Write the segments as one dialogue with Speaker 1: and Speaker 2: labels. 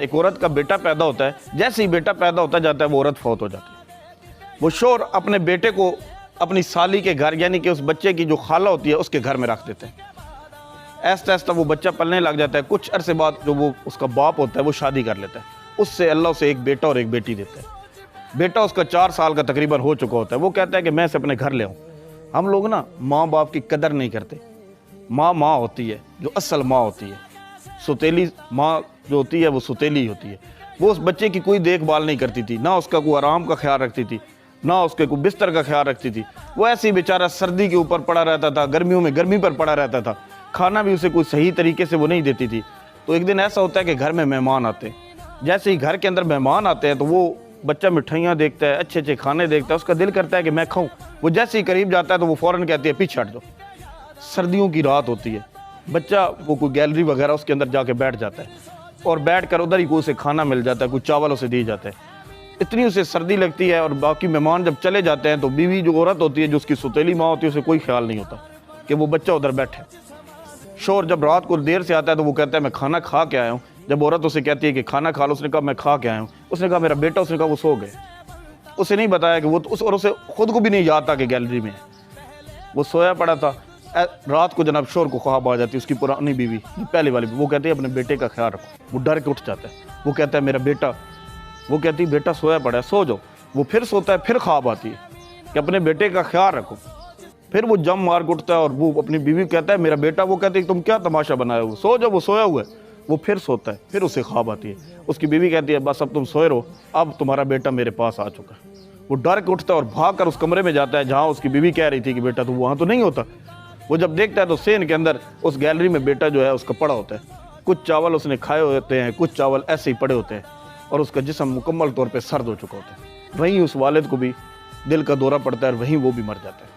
Speaker 1: ایک عورت کا بیٹا پیدا ہوتا ہے، جیسے ہی بیٹا پیدا ہوتا جاتا ہے وہ عورت فوت ہو جاتی ہے۔ وہ شوہر اپنے بیٹے کو اپنی سالی کے گھر، یعنی کہ اس بچے کی جو خالہ ہوتی ہے اس کے گھر میں رکھ دیتے ہیں۔ ایسا ایسا وہ بچہ پلنے لگ جاتا ہے۔ کچھ عرصے بعد جو وہ اس کا باپ ہوتا ہے وہ شادی کر لیتا ہے، اس سے اللہ اسے ایک بیٹا اور ایک بیٹی دیتا ہے۔ بیٹا اس کا 4 سال کا تقریباً ہو چکا ہوتا ہے۔ وہ کہتا ہے کہ میں اسے اپنے گھر لے آؤں۔ ہم لوگ نا ماں باپ کی قدر نہیں کرتے۔ ماں ہوتی ہے جو اصل ماں ہوتی ہے، سوتیلی ماں جو ہوتی ہے وہ سوتیلی ہوتی ہے۔ وہ اس بچے کی کوئی دیکھ بھال نہیں کرتی تھی، نہ اس کا کوئی آرام کا خیال رکھتی تھی، نہ اس کے کوئی بستر کا خیال رکھتی تھی۔ وہ ایسے ہی بیچارہ سردی کے اوپر پڑا رہتا تھا، گرمیوں میں گرمی پر پڑا رہتا تھا، کھانا بھی اسے کوئی صحیح طریقے سے وہ نہیں دیتی تھی۔ تو ایک دن ایسا ہوتا ہے کہ گھر میں مہمان آتے ہیں۔ جیسے ہی گھر کے اندر مہمان آتے ہیں تو وہ بچہ مٹھائیاں دیکھتا ہے، اچھے اچھے کھانے دیکھتا ہے، اس کا دل کرتا ہے کہ میں کھاؤں۔ وہ جیسے ہی قریب جاتا ہے تو وہ فوراً کہتی ہے پیچھے ہٹ جاؤ۔ سردیوں کی رات ہوتی ہے، بچہ وہ کوئی گیلری وغیرہ اس کے اندر جا کے بیٹھ جاتا ہے اور بیٹھ کر ادھر ہی کوئی اسے کھانا مل جاتا ہے، کوئی چاول اسے دی جاتا ہے۔ اتنی اسے سردی لگتی ہے، اور باقی مہمان جب چلے جاتے ہیں تو بیوی جو عورت ہوتی ہے، جو اس کی سوتیلی ماں ہوتی ہے، اسے کوئی خیال نہیں ہوتا کہ وہ بچہ ادھر بیٹھے۔ شوہر جب رات کو دیر سے آتا ہے تو وہ کہتا ہے میں کھانا کھا کے آیا ہوں۔ جب عورت اسے کہتی ہے کہ کھانا کھا لو، اس نے کہا میں کھا کے آیا ہوں۔ اس نے کہا میرا بیٹا، اس نے کہا وہ سو گئے۔ اسے نہیں بتایا کہ وہ اور اسے خود کو بھی نہیں یاد تھا کہ گیلری میں وہ سویا پڑا تھا۔ رات کو جناب شوہر کو خواب آ جاتی ہے، اس کی پرانی بیوی، پہلے والی بیوی، وہ کہتی ہے اپنے بیٹے کا خیال رکھو۔ وہ ڈر کے اٹھ جاتا ہے، وہ کہتا ہے میرا بیٹا، وہ کہتی ہے بیٹا سویا پڑا ہے، سو جاؤ۔ وہ پھر سوتا ہے، پھر خواب آتی ہے کہ اپنے بیٹے کا خیال رکھو۔ پھر وہ جم مار کے اٹھتا ہے اور وہ اپنی بیوی کہتا ہے میرا بیٹا، وہ کہتی ہے تم کیا تماشا بنایا ہو، سو جاؤ، وہ سویا ہوا ہے۔ وہ پھر سوتا ہے، پھر اسے خواب آتی ہے۔ اس کی بیوی کہتی ہے بس اب تم سوئے رہو، اب تمہارا بیٹا میرے پاس آ چکا ہے۔ وہ ڈر کے اٹھتا ہے اور بھاگ کر اس کمرے میں جاتا ہے جہاں اس کی بیوی کہہ رہی تھی کہ بیٹا تو وہاں تو نہیں ہوتا۔ وہ جب دیکھتا ہے تو سین کے اندر اس گیلری میں بیٹا جو ہے اس کا پڑا ہوتا ہے۔ کچھ چاول اس نے کھائے ہوتے ہیں، کچھ چاول ایسے ہی پڑے ہوتے ہیں، اور اس کا جسم مکمل طور پہ سرد ہو چکا ہوتا ہے۔ وہیں اس والد کو بھی دل کا دورہ پڑتا ہے اور وہیں وہ بھی مر جاتا ہے۔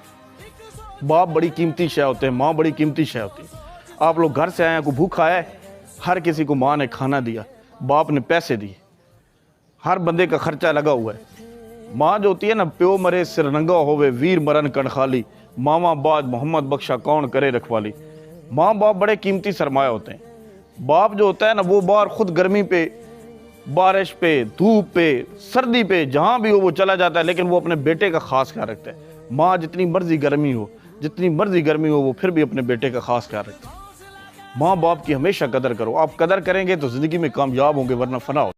Speaker 1: باپ بڑی قیمتی شے ہوتے ہیں، ماں بڑی قیمتی شے ہوتی ہے۔ آپ لوگ گھر سے آئے ہیں، کوئی بھوکا ہے، ہر کسی کو ماں نے کھانا دیا، باپ نے پیسے دیے، ہر بندے کا خرچہ لگا ہوا ہے۔ ماں جو ہوتی ہے نا، پیو مرے سر ننگا ہوئے ویر مرن کن خالی، ماواں بعد محمد بخشا کون کرے رکھوالی۔ ماں باپ بڑے قیمتی سرمایہ ہوتے ہیں۔ باپ جو ہوتا ہے نا، وہ باہر خود گرمی پہ، بارش پہ، دھوپ پہ، سردی پہ، جہاں بھی ہو وہ چلا جاتا ہے، لیکن وہ اپنے بیٹے کا خاص خیال رکھتا ہے۔ ماں جتنی مرضی گرمی ہو وہ پھر بھی اپنے بیٹے کا خاص خیال رکھتی ہے۔ ماں باپ کی ہمیشہ قدر کرو، آپ قدر کریں گے تو زندگی میں کامیاب ہوں گے، ورنہ فنا ہو۔